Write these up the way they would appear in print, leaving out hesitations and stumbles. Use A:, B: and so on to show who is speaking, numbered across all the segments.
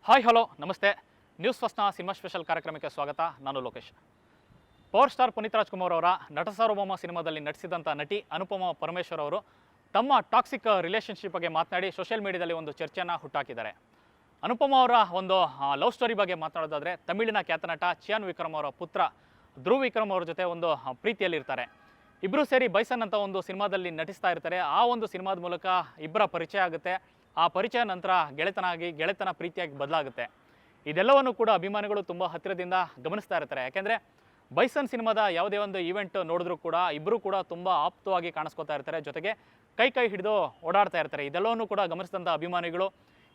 A: Hi hello ನಮಸ್ತೆ. News ಫಸ್ಟ್ನ cinema special ಕಾರ್ಯಕ್ರಮಕ್ಕೆ ಸ್ವಾಗತ. ನಾನು ಲೋಕೇಶ್. ಪವರ್ ಸ್ಟಾರ್ ಪುನೀತ್ ರಾಜ್ಕುಮಾರ್ ಅವರ ನಟಸಾರ್ವಭೌಮ ಸಿನಿಮಾದಲ್ಲಿ ನಟಿಸಿದಂಥ ನಟಿ ಅನುಪಮಾ ಪರಮೇಶ್ವರ್ ಅವರು ತಮ್ಮ ಟಾಕ್ಸಿಕ್ ರಿಲೇಷನ್ಶಿಪ್ ಬಗ್ಗೆ ಮಾತನಾಡಿ ಸೋಷಿಯಲ್ ಮೀಡಿಯಾದಲ್ಲಿ ಒಂದು ಚರ್ಚೆಯನ್ನು ಹುಟ್ಟಾಕಿದ್ದಾರೆ. ಅನುಪಮಾ ಅವರ ಒಂದು ಲವ್ ಸ್ಟೋರಿ ಬಗ್ಗೆ ಮಾತನಾಡೋದಾದರೆ, ತಮಿಳಿನ ಖ್ಯಾತ ನಟ ಚಿಯಾನ್ ವಿಕ್ರಮ್ ಅವರ ಪುತ್ರ ಧ್ರುವ್ ವಿಕ್ರಮ್ ಅವರ ಜೊತೆ ಒಂದು ಪ್ರೀತಿಯಲ್ಲಿರ್ತಾರೆ. ಇಬ್ಬರು ಸೇರಿ ಬೈಸನ್ ಅಂತ ಒಂದು ಸಿನಿಮಾದಲ್ಲಿ ನಟಿಸ್ತಾ ಇರ್ತಾರೆ. ಆ ಒಂದು ಸಿನಿಮಾದ ಮೂಲಕ ಇಬ್ಬರ ಪರಿಚಯ ಆಗುತ್ತೆ. ಆ ಪರಿಚಯ ನಂತರ ಗೆಳೆತನ ಪ್ರೀತಿಯಾಗಿ ಬದಲಾಗುತ್ತೆ. ಇದೆಲ್ಲವನ್ನು ಕೂಡ ಅಭಿಮಾನಿಗಳು ತುಂಬ ಹತ್ತಿರದಿಂದ ಗಮನಿಸ್ತಾ ಇರ್ತಾರೆ. ಯಾಕೆಂದರೆ ಬೈಸನ್ ಸಿನಿಮಾದ ಯಾವುದೇ ಒಂದು ಈವೆಂಟ್ ನೋಡಿದ್ರೂ ಕೂಡ ಇಬ್ಬರು ಕೂಡ ತುಂಬ ಆಪ್ತವಾಗಿ ಕಾಣಿಸ್ಕೊತಾ ಇರ್ತಾರೆ. ಜೊತೆಗೆ ಕೈ ಹಿಡಿದು ಓಡಾಡ್ತಾ ಇರ್ತಾರೆ. ಇದೆಲ್ಲವನ್ನು ಕೂಡ ಗಮನಿಸಿದಂಥ ಅಭಿಮಾನಿಗಳು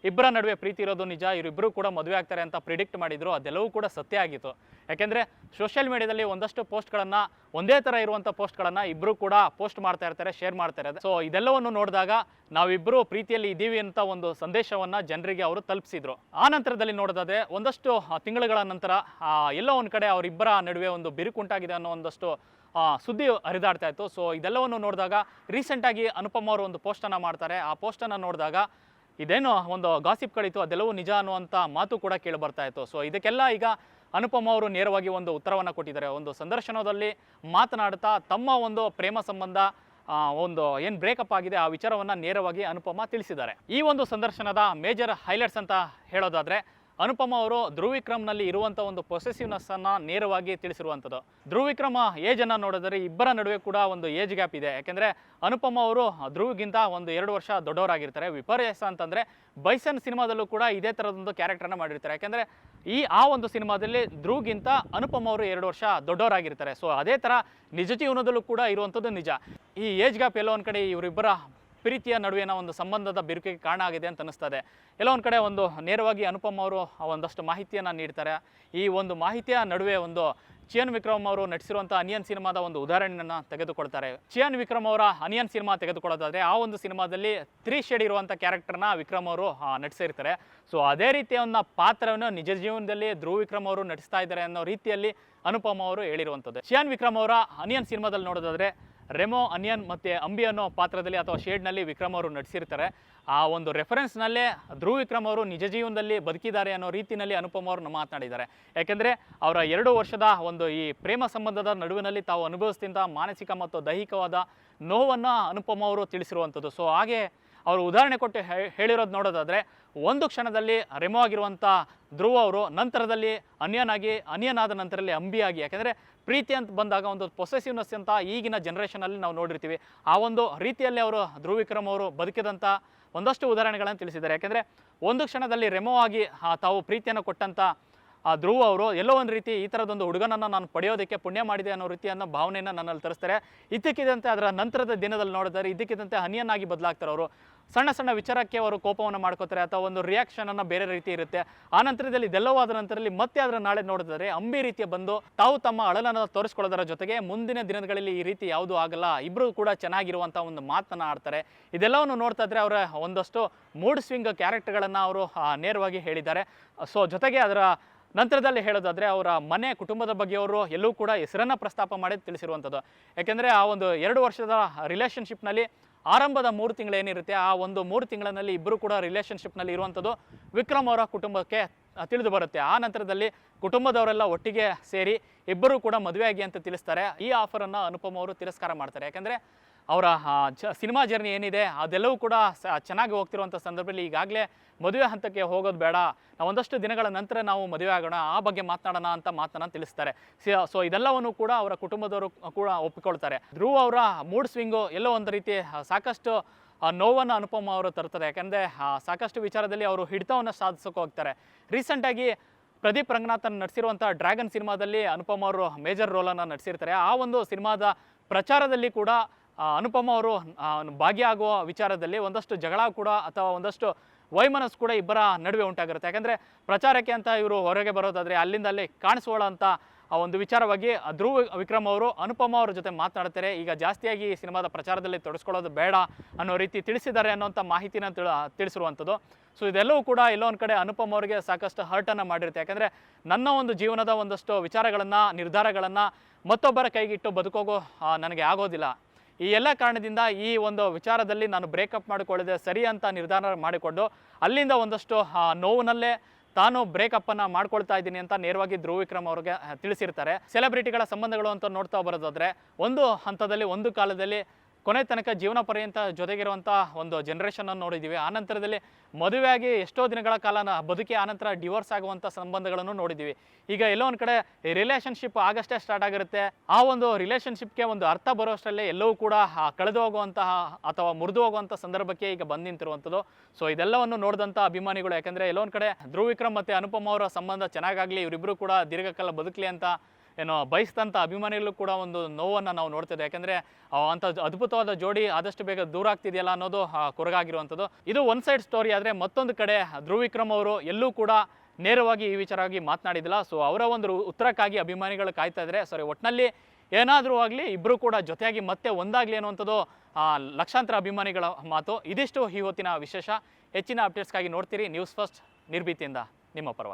A: ಇಬ್ಬರ ನಡುವೆ ಪ್ರೀತಿ ಇರೋದು ನಿಜ, ಇವರಿಬ್ಬರು ಕೂಡ ಮದುವೆ ಆಗ್ತಾರೆ ಅಂತ ಪ್ರಿಡಿಕ್ಟ್ ಮಾಡಿದ್ರು. ಅದೆಲ್ಲವೂ ಕೂಡ ಸತ್ಯ ಆಗಿತ್ತು. ಯಾಕೆಂದರೆ ಸೋಷಿಯಲ್ ಮೀಡಿಯಾದಲ್ಲಿ ಒಂದಷ್ಟು ಪೋಸ್ಟ್ಗಳನ್ನು, ಒಂದೇ ಥರ ಇರುವಂಥ ಪೋಸ್ಟ್ಗಳನ್ನು ಇಬ್ಬರು ಕೂಡ ಪೋಸ್ಟ್ ಮಾಡ್ತಾ ಇರ್ತಾರೆ, ಶೇರ್ ಮಾಡ್ತಾ ಇರ್ತಾರೆ. ಸೊ ಇದೆಲ್ಲವನ್ನು ನೋಡಿದಾಗ ನಾವಿಬ್ಬರು ಪ್ರೀತಿಯಲ್ಲಿ ಇದ್ದೀವಿ ಅಂತ ಒಂದು ಸಂದೇಶವನ್ನು ಜನರಿಗೆ ಅವರು ತಲುಪಿಸಿದ್ರು. ಆ ನಂತರದಲ್ಲಿ ನೋಡೋದಾದರೆ ಒಂದಷ್ಟು ತಿಂಗಳುಗಳ ನಂತರ ಎಲ್ಲೋ ಒಂದು ಕಡೆ ಅವರಿಬ್ಬರ ನಡುವೆ ಒಂದು ಬಿರುಕುಂಟಾಗಿದೆ ಅನ್ನೋ ಒಂದಷ್ಟು ಸುದ್ದಿ ಹರಿದಾಡ್ತಾ ಇತ್ತು. ಸೊ ಇದೆಲ್ಲವನ್ನು ನೋಡಿದಾಗ ರೀಸೆಂಟಾಗಿ ಅನುಪಮ ಅವರು ಒಂದು ಪೋಸ್ಟನ್ನು ಮಾಡ್ತಾರೆ. ಆ ಪೋಸ್ಟನ್ನು ನೋಡಿದಾಗ ಇದೇನು ಒಂದು ಗಾಸಿಪ್ ಕಳೀತು, ಅದೆಲ್ಲವೂ ನಿಜ ಅನ್ನುವಂಥ ಮಾತು ಕೂಡ ಕೇಳಿ ಬರ್ತಾ ಇತ್ತು. ಸೊ ಇದಕ್ಕೆಲ್ಲ ಈಗ ಅನುಪಮ ಅವರು ನೇರವಾಗಿ ಒಂದು ಉತ್ತರವನ್ನು ಕೊಟ್ಟಿದ್ದಾರೆ. ಒಂದು ಸಂದರ್ಶನದಲ್ಲಿ ಮಾತನಾಡ್ತಾ ತಮ್ಮ ಒಂದು ಪ್ರೇಮ ಸಂಬಂಧ ಒಂದು ಏನು ಬ್ರೇಕಪ್ ಆಗಿದೆ ಆ ವಿಚಾರವನ್ನು ನೇರವಾಗಿ ಅನುಪಮ ತಿಳಿಸಿದ್ದಾರೆ. ಈ ಒಂದು ಸಂದರ್ಶನದ ಮೇಜರ್ ಹೈಲೈಟ್ಸ್ ಅಂತ ಹೇಳೋದಾದರೆ, ಅನುಪಮ ಅವರು ಧ್ರುವ್ ವಿಕ್ರಮ್ನಲ್ಲಿ ಇರುವಂಥ ಒಂದು ಪೊಸೆಸಿವ್ನೆಸ್ಸನ್ನು ನೇರವಾಗಿ ತಿಳಿಸಿರುವಂಥದ್ದು. ಧ್ರುವ್ ವಿಕ್ರಮ್ ಏಜನ್ನು ನೋಡಿದರೆ ಇಬ್ಬರ ನಡುವೆ ಕೂಡ ಒಂದು ಏಜ್ ಗ್ಯಾಪ್ ಇದೆ. ಯಾಕೆಂದರೆ ಅನುಪಮ ಅವರು ಧ್ರುವ್ಗಿಂತ ಒಂದು 2 ವರ್ಷ ದೊಡ್ಡವರಾಗಿರ್ತಾರೆ. ವಿಪರ್ಯಾಸ ಅಂತಂದರೆ ಬೈಸನ್ ಸಿನಿಮಾದಲ್ಲೂ ಕೂಡ ಇದೇ ಥರದೊಂದು ಕ್ಯಾರೆಕ್ಟರ್ನ ಮಾಡಿರ್ತಾರೆ. ಯಾಕೆಂದರೆ ಆ ಒಂದು ಸಿನಿಮಾದಲ್ಲಿ ಧ್ರುವ್ಗಿಂತ ಅನುಪಮ ಅವರು 2 ವರ್ಷ ದೊಡ್ಡವರಾಗಿರ್ತಾರೆ. ಸೊ ಅದೇ ಥರ ನಿಜ ಜೀವನದಲ್ಲೂ ಕೂಡ ಇರುವಂಥದ್ದು ನಿಜ. ಈ ಏಜ್ ಗ್ಯಾಪ್ ಎಲ್ಲೋ ಒಂದು ಕಡೆ ಇವರಿಬ್ಬರ ಪ್ರೀತಿಯ ನಡುವಿನ ಒಂದು ಸಂಬಂಧದ ಬಿರುಕಿಗೆ ಕಾರಣ ಆಗಿದೆ ಅಂತ ಅನ್ನಿಸ್ತದೆ. ಎಲ್ಲೋ ಒಂದು ಕಡೆ ಒಂದು ನೇರವಾಗಿ ಅನುಪಮ ಅವರು ಒಂದಷ್ಟು ಮಾಹಿತಿಯನ್ನು ನೀಡ್ತಾರೆ. ಈ ಒಂದು ಮಾಹಿತಿಯ ನಡುವೆ ಒಂದು ಚಿಯಾನ್ ವಿಕ್ರಮ್ ಅವರು ನಟಿಸಿರುವಂಥ ಅನಿಯನ್ ಸಿನಿಮಾದ ಒಂದು ಉದಾಹರಣೆಯನ್ನು ತೆಗೆದುಕೊಳ್ತಾರೆ. ಚಿಯಾನ್ ವಿಕ್ರಮ್ ಅವರ ಅನಿಯನ್ ಸಿನಿಮಾ ತೆಗೆದುಕೊಳ್ಳೋದಾದರೆ ಆ ಒಂದು ಸಿನಿಮಾದಲ್ಲಿ 3 ಶೇಡ್ ಇರುವಂಥ ಕ್ಯಾರೆಕ್ಟರ್ನ ವಿಕ್ರಮ್ ಅವರು ನಟಿಸಿರ್ತಾರೆ. ಸೊ ಅದೇ ರೀತಿಯ ಒಂದು ಪಾತ್ರವನ್ನು ನಿಜ ಜೀವನದಲ್ಲಿ ಧ್ರುವ್ ವಿಕ್ರಮ್ ಅವರು ನಟಿಸ್ತಾ ಇದ್ದಾರೆ ಅನ್ನೋ ರೀತಿಯಲ್ಲಿ ಅನುಪಮ ಅವರು ಹೇಳಿರುವಂಥದ್ದು. ಚಿಯಾನ್ ವಿಕ್ರಮ್ ಅವರ ಅನಿಯನ್ ಸಿನಿಮಾದಲ್ಲಿ ನೋಡೋದಾದರೆ ರೆಮೋ, ಅನಿಯನ್ ಮತ್ತು ಅಂಬಿ ಅನ್ನೋ ಪಾತ್ರದಲ್ಲಿ ಅಥವಾ ಶೇಡ್ನಲ್ಲಿ ವಿಕ್ರಮ್ ಅವರು ನಟಿಸಿರ್ತಾರೆ. ಆ ಒಂದು ರೆಫರೆನ್ಸ್ನಲ್ಲೇ ಧ್ರುವ್ ವಿಕ್ರಮ್ ಅವರು ನಿಜ ಜೀವನದಲ್ಲಿ ಬದುಕಿದ್ದಾರೆ ಅನ್ನೋ ರೀತಿಯಲ್ಲಿ ಅನುಪಮ ಅವರು ಮಾತನಾಡಿದ್ದಾರೆ. ಯಾಕೆಂದರೆ ಅವರ 2 ವರ್ಷದ ಒಂದು ಈ ಪ್ರೇಮ ಸಂಬಂಧದ ನಡುವಿನಲ್ಲಿ ತಾವು ಅನುಭವಿಸ್ತಿದ್ದ ಮಾನಸಿಕ ಮತ್ತು ದೈಹಿಕವಾದ ನೋವನ್ನು ಅನುಪಮ ಅವರು ತಿಳಿಸಿರುವಂಥದ್ದು. ಸೊ ಹಾಗೆ ಅವರು ಉದಾಹರಣೆ ಕೊಟ್ಟು ಹೇಳಿರೋದು ನೋಡೋದಾದರೆ, ಒಂದು ಕ್ಷಣದಲ್ಲಿ ರೆಮೋ ಆಗಿರುವಂಥ ಧ್ರುವ್ ಅವರು ನಂತರದಲ್ಲಿ ಅನಿಯನ್ ಆದ ನಂತರದಲ್ಲಿ ಅಂಬಿಯಾಗಿ, ಯಾಕೆಂದರೆ ಪ್ರೀತಿ ಅಂತ ಬಂದಾಗ ಒಂದು ಪೊಸೆಸಿವ್ನೆಸ್ ಅಂತ ಈಗಿನ ಜನ್ರೇಷನಲ್ಲಿ ನಾವು ನೋಡಿರ್ತೀವಿ. ಆ ಒಂದು ರೀತಿಯಲ್ಲಿ ಅವರು ಧ್ರುವ್ ವಿಕ್ರಮ್ ಅವರು ಬದುಕಿದಂಥ ಒಂದಷ್ಟು ಉದಾಹರಣೆಗಳನ್ನು ತಿಳಿಸಿದ್ದಾರೆ. ಯಾಕೆಂದರೆ ಒಂದು ಕ್ಷಣದಲ್ಲಿ ರೆಮೋ ಆಗಿ ತಾವು ಪ್ರೀತಿಯನ್ನು ಕೊಟ್ಟಂಥ ಧ್ರುವ್ ಅವರು ಎಲ್ಲೋ ಒಂದು ರೀತಿ ಈ ಥರದೊಂದು ಹುಡುಗನನ್ನು ನಾನು ಪಡೆಯೋದಕ್ಕೆ ಪುಣ್ಯ ಮಾಡಿದೆ ಅನ್ನೋ ರೀತಿಯನ್ನು ಭಾವನೆಯನ್ನು ನನ್ನಲ್ಲಿ ತರಿಸ್ತಾರೆ. ಇದ್ದಕ್ಕಿದ್ದಂತೆ ಅದರ ನಂತರದ ದಿನದಲ್ಲಿ ನೋಡಿದರೆ ಇದ್ದಕ್ಕಿದ್ದಂತೆ ಅನಿಯನ್ ಆಗಿ ಬದಲಾಗ್ತಾರೆ. ಅವರು ಸಣ್ಣ ವಿಚಾರಕ್ಕೆ ಅವರು ಕೋಪವನ್ನು ಮಾಡ್ಕೋತಾರೆ ಅಥವಾ ಒಂದು ರಿಯಾಕ್ಷನನ್ನು ಬೇರೆ ರೀತಿ ಇರುತ್ತೆ. ಆ ನಂತರದಲ್ಲಿ ಇದೆಲ್ಲವೂ ಆದ ನಂತರದಲ್ಲಿ ಮತ್ತೆ ಅದರ ನಾಳೆ ನೋಡಿದರೆ ಅಂಬಿ ರೀತಿಯ ಬಂದು ತಾವು ತಮ್ಮ ಅಳಲನ್ನು ತೋರಿಸ್ಕೊಳ್ಳೋದರ ಜೊತೆಗೆ ಮುಂದಿನ ದಿನಗಳಲ್ಲಿ ಈ ರೀತಿ ಯಾವುದೂ ಆಗಲ್ಲ, ಇಬ್ಬರು ಕೂಡ ಚೆನ್ನಾಗಿರುವಂಥ ಒಂದು ಮಾತನ್ನು ಆಡ್ತಾರೆ. ಇದೆಲ್ಲವನ್ನು ನೋಡ್ತಾ ಇದ್ರೆ ಅವರ ಒಂದಷ್ಟು ಮೂಡ್ ಸ್ವಿಂಗ್ ಕ್ಯಾರೆಕ್ಟರ್ಗಳನ್ನು ಅವರು ನೇರವಾಗಿ ಹೇಳಿದ್ದಾರೆ. ಸೊ ಜೊತೆಗೆ ಅದರ ನಂತರದಲ್ಲಿ ಹೇಳೋದಾದರೆ ಅವರ ಮನೆ ಕುಟುಂಬದ ಬಗ್ಗೆ ಅವರು ಎಲ್ಲೂ ಕೂಡ ಹೆಸರನ್ನು ಪ್ರಸ್ತಾಪ ಮಾಡಿ ತಿಳಿಸಿರುವಂಥದ್ದು. ಯಾಕೆಂದರೆ ಆ ಒಂದು 2 ವರ್ಷದ ರಿಲೇಷನ್ಶಿಪ್ನಲ್ಲಿ ಆರಂಭದ 3 ತಿಂಗಳು ಏನಿರುತ್ತೆ, ಆ ಒಂದು 3 ತಿಂಗಳಿನಲ್ಲಿ ಇಬ್ಬರು ಕೂಡ ರಿಲೇಷನ್ಶಿಪ್ನಲ್ಲಿ ಇರುವಂಥದ್ದು ವಿಕ್ರಮ್ ಅವರ ಕುಟುಂಬಕ್ಕೆ ತಿಳಿದು ಬರುತ್ತೆ. ಆ ನಂತರದಲ್ಲಿ ಕುಟುಂಬದವರೆಲ್ಲ ಒಟ್ಟಿಗೆ ಸೇರಿ ಇಬ್ಬರು ಕೂಡ ಮದುವೆಯಾಗಿ ಅಂತ ತಿಳಿಸ್ತಾರೆ. ಈ ಆಫರನ್ನು ಅನುಪಮ ಅವರು ತಿರಸ್ಕಾರ ಮಾಡ್ತಾರೆ. ಯಾಕೆಂದರೆ ಅವರ ಸಿನಿಮಾ ಜರ್ನಿ ಏನಿದೆ ಅದೆಲ್ಲವೂ ಕೂಡ ಚೆನ್ನಾಗಿ ಹೋಗ್ತಿರುವಂಥ ಸಂದರ್ಭದಲ್ಲಿ ಈಗಾಗಲೇ ಮದುವೆ ಹಂತಕ್ಕೆ ಹೋಗೋದು ಬೇಡ, ನಾವು ಒಂದಷ್ಟು ದಿನಗಳ ನಂತರ ನಾವು ಮದುವೆ ಆಗೋಣ, ಆ ಬಗ್ಗೆ ಮಾತನಾಡೋಣ ಅಂತ ಮಾತನ್ನು ತಿಳಿಸ್ತಾರೆ. ಸೊ ಇದೆಲ್ಲವನ್ನು ಕೂಡ ಅವರ ಕುಟುಂಬದವರು ಕೂಡ ಒಪ್ಪಿಕೊಳ್ತಾರೆ. ಧ್ರುವ್ ಅವರ ಮೂಡ್ ಸ್ವಿಂಗು ಎಲ್ಲೋ ಒಂದು ರೀತಿ ಸಾಕಷ್ಟು ನೋವನ್ನು ಅನುಪಮ ಅವರು ತರ್ತಾರೆ. ಯಾಕೆಂದರೆ ಸಾಕಷ್ಟು ವಿಚಾರದಲ್ಲಿ ಅವರು ಹಿಡಿತವನ್ನು ಸಾಧಿಸೋಕೆ ಹೋಗ್ತಾರೆ. ರೀಸೆಂಟಾಗಿ ಪ್ರದೀಪ್ ರಂಗನಾಥನ್ ನಟಿಸಿರುವಂಥ ಡ್ರ್ಯಾಗನ್ ಸಿನಿಮಾದಲ್ಲಿ ಅನುಪಮ ಅವರು ಮೇಜರ್ ರೋಲನ್ನು ನಟಿಸಿರ್ತಾರೆ. ಆ ಒಂದು ಸಿನಿಮಾದ ಪ್ರಚಾರದಲ್ಲಿ ಕೂಡ ಅನುಪಮ ಅವರು ಭಾಗಿಯಾಗುವ ವಿಚಾರದಲ್ಲಿ ಒಂದಷ್ಟು ಜಗಳ ಕೂಡ ಅಥವಾ ಒಂದಷ್ಟು ವೈಮನಸ್ಸು ಕೂಡ ಇಬ್ಬರ ನಡುವೆ ಉಂಟಾಗಿರುತ್ತೆ. ಯಾಕೆಂದರೆ ಪ್ರಚಾರಕ್ಕೆ ಅಂತ ಇವರು ಹೊರಗೆ ಬರೋದಾದರೆ ಅಲ್ಲಿ ಕಾಣಿಸ್ಕೊಳ್ಳೋಂಥ ಒಂದು ವಿಚಾರವಾಗಿ ಧ್ರುವ್ ವಿಕ್ರಮ್ ಅವರು ಅನುಪಮ ಅವರ ಜೊತೆ ಮಾತನಾಡ್ತಾರೆ. ಈಗ ಜಾಸ್ತಿಯಾಗಿ ಈ ಸಿನಿಮಾದ ಪ್ರಚಾರದಲ್ಲಿ ತೊಡಗಿಸ್ಕೊಳ್ಳೋದು ಬೇಡ ಅನ್ನೋ ರೀತಿ ತಿಳಿಸಿದ್ದಾರೆ ಅನ್ನೋಂಥ ಮಾಹಿತಿನ ತಿಳಿಸಿರುವಂಥದ್ದು. ಸೊ ಇದೆಲ್ಲವೂ ಕೂಡ ಎಲ್ಲೋ ಒಂದು ಕಡೆ ಅನುಪಮ ಅವರಿಗೆ ಸಾಕಷ್ಟು ಹರ್ಟನ್ನು ಮಾಡಿರುತ್ತೆ. ಯಾಕೆಂದರೆ ನನ್ನ ಒಂದು ಜೀವನದ ಒಂದಷ್ಟು ವಿಚಾರಗಳನ್ನು, ನಿರ್ಧಾರಗಳನ್ನು ಮತ್ತೊಬ್ಬರ ಕೈಗಿಟ್ಟು ಬದುಕೋಗೋ ನನಗೆ ಆಗೋದಿಲ್ಲ. ಈ ಎಲ್ಲ ಕಾರಣದಿಂದ ಈ ಒಂದು ವಿಚಾರದಲ್ಲಿ ನಾನು ಬ್ರೇಕಪ್ ಮಾಡಿಕೊಳ್ಳದೆ ಸರಿ ಅಂತ ನಿರ್ಧಾರ ಮಾಡಿಕೊಂಡು ಅಲ್ಲಿಂದ ಒಂದಷ್ಟು ನೋವಿನಲ್ಲೇ ತಾನು ಬ್ರೇಕಪ್ ಅನ್ನ ಮಾಡ್ಕೊಳ್ತಾ ಇದ್ದೀನಿ ಅಂತ ನೇರವಾಗಿ ಧ್ರುವ್ ವಿಕ್ರಮ್ ಅವ್ರಿಗೆ ತಿಳಿಸಿರ್ತಾರೆ. ಸೆಲೆಬ್ರಿಟಿಗಳ ಸಂಬಂಧಗಳು ಅಂತ ನೋಡ್ತಾ ಬರೋದಾದ್ರೆ ಒಂದು ಹಂತದಲ್ಲಿ ಒಂದು ಕಾಲದಲ್ಲಿ ಕೊನೆ ತನಕ ಜೀವನ ಪರ್ಯಂತ ಜೊತೆಗಿರುವಂಥ ಒಂದು ಜನರೇಷನ್ ಅನ್ನು ನೋಡಿದ್ದೀವಿ. ಆನಂತರದಲ್ಲಿ ಮದುವೆಯಾಗಿ ಎಷ್ಟೋ ದಿನಗಳ ಕಾಲ ಬದುಕಿ ಆನಂತರ ಡಿವೋರ್ಸ್ ಆಗುವಂಥ ಸಂಬಂಧಗಳನ್ನು ನೋಡಿದ್ದೀವಿ. ಈಗ ಎಲ್ಲೋ ಒಂದು ಕಡೆ ರಿಲೇಷನ್ಶಿಪ್ ಆಗಷ್ಟೇ ಸ್ಟಾರ್ಟ್ ಆಗಿರುತ್ತೆ. ಆ ಒಂದು ರಿಲೇಷನ್ಶಿಪ್ಗೆ ಒಂದು ಅರ್ಥ ಬರೋಷ್ಟರಲ್ಲೇ ಎಲ್ಲವೂ ಕೂಡ ಕಳೆದು ಹೋಗುವಂತಹ ಅಥವಾ ಮುರಿದು ಹೋಗುವಂಥ ಸಂದರ್ಭಕ್ಕೆ ಈಗ ಬಂದು ನಿಂತಿರುವಂಥದ್ದು. ಸೊ ಇದೆಲ್ಲವನ್ನು ನೋಡಿದಂಥ ಅಭಿಮಾನಿಗಳು, ಯಾಕಂದರೆ ಎಲ್ಲೋ ಒಂದು ಕಡೆ ಧ್ರುವ್ ವಿಕ್ರಮ್ ಮತ್ತು ಅನುಪಮ ಅವರ ಸಂಬಂಧ ಚೆನ್ನಾಗಾಗಲಿ, ಇವರಿಬ್ಬರು ಕೂಡ ದೀರ್ಘಕಾಲ ಬದುಕಲಿ ಅಂತ ಏನೋ ಬಯಸಿದಂಥ ಅಭಿಮಾನಿಗಳು ಕೂಡ ಒಂದು ನೋವನ್ನು ನಾವು ನೋಡ್ತಿದ್ದೆ. ಯಾಕಂದರೆ ಅಂಥ ಅದ್ಭುತವಾದ ಜೋಡಿ ಆದಷ್ಟು ಬೇಗ ದೂರ ಆಗ್ತಿದೆಯಲ್ಲ ಅನ್ನೋದು ಕೊರಗಾಗಿರುವಂಥದ್ದು. ಇದು ಒನ್ ಸೈಡ್ ಸ್ಟೋರಿ. ಆದರೆ ಮತ್ತೊಂದು ಕಡೆ ಧ್ರುವ್ ವಿಕ್ರಮ್ ಅವರು ಎಲ್ಲೂ ಕೂಡ ನೇರವಾಗಿ ಈ ವಿಚಾರವಾಗಿ ಮಾತನಾಡಿದಿಲ್ಲ. ಸೊ ಅವರ ಒಂದು ಉತ್ತರಕ್ಕಾಗಿ ಅಭಿಮಾನಿಗಳು ಕಾಯ್ತಾ ಇದ್ದಾರೆ. ಒಟ್ಟಿನಲ್ಲಿ ಏನಾದರೂ ಆಗಲಿ ಇಬ್ಬರು ಕೂಡ ಜೊತೆಯಾಗಿ ಮತ್ತೆ ಒಂದಾಗಲಿ ಅನ್ನುವಂಥದ್ದು ಲಕ್ಷಾಂತರ ಅಭಿಮಾನಿಗಳ ಮಾತು. ಇದಿಷ್ಟು ಈ ಹೊತ್ತಿನ ವಿಶೇಷ. ಹೆಚ್ಚಿನ ಅಪ್ಡೇಟ್ಸ್ಗಾಗಿ ನೋಡ್ತೀರಿ ನ್ಯೂಸ್ ಫಸ್ಟ್, ನಿರ್ಭೀತಿಯಿಂದ ನಿಮ್ಮ ಪರವಾಗಿ.